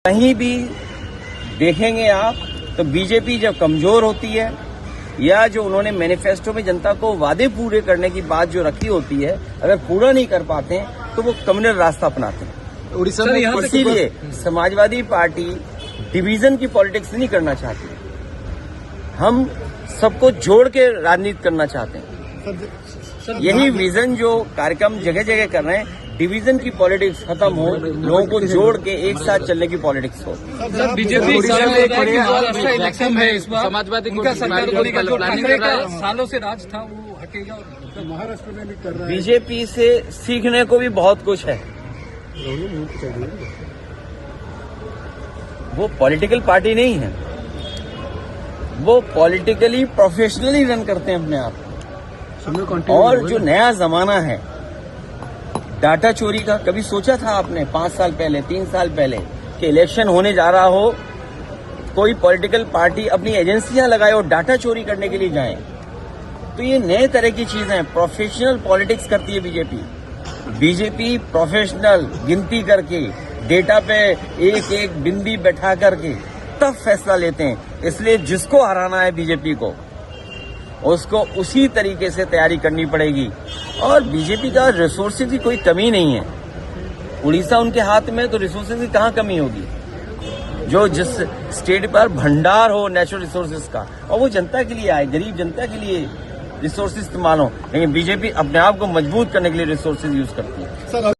कहीं भी देखेंगे आप तो बीजेपी जब कमजोर होती है या जो उन्होंने मैनिफेस्टो में जनता को वादे पूरे करने की बात जो रखी होती है, अगर पूरा नहीं कर पाते हैं तो वो कम्युनल रास्ता अपनाते हैं। उड़ीसा में इसीलिए समाजवादी पार्टी डिवीजन की पॉलिटिक्स नहीं करना चाहती। हम सबको जोड़ के राजनीति करना चाहते हैं। यही विजन जो कार्यक्रम जगह जगह कर रहे हैं, डिवीजन की पॉलिटिक्स खत्म हो, लोगों को जोड़ के एक साथ चलने की पॉलिटिक्स हो। सर, बीजेपी इलेक्शन है इस बार, समाजवादी को सरकार को लेकर जो ठाकरे का सालों से राज था वो हटेगा। महाराष्ट्र में भी कर रहा है। बीजेपी से सीखने को भी बहुत कुछ है। वो पॉलिटिकल पार्टी नहीं है, वो पॉलिटिकली प्रोफेशनली रन करते हैं अपने आप। और जो नया जमाना है डाटा चोरी का, कभी सोचा था आपने 5 साल पहले 3 साल पहले कि इलेक्शन होने जा रहा हो, कोई पॉलिटिकल पार्टी अपनी एजेंसियां लगाए और डाटा चोरी करने के लिए जाए? तो ये नए तरह की चीजें हैं। प्रोफेशनल पॉलिटिक्स करती है बीजेपी प्रोफेशनल गिनती करके डेटा पे एक एक बिंदी बैठा करके तब फैसला लेते हैं। इसलिए जिसको हराना है बीजेपी को, उसको उसी तरीके से तैयारी करनी पड़ेगी। और बीजेपी का रिसोर्सेज की कोई कमी नहीं है। उड़ीसा उनके हाथ में, तो रिसोर्सेज की कहाँ कमी होगी? जो जिस स्टेट पर भंडार हो नेचुरल रिसोर्सेज का, और वो जनता के लिए आए, गरीब जनता के लिए रिसोर्सेज इस्तेमाल हो। लेकिन बीजेपी अपने आप को मजबूत करने के लिए रिसोर्सेज यूज करती है।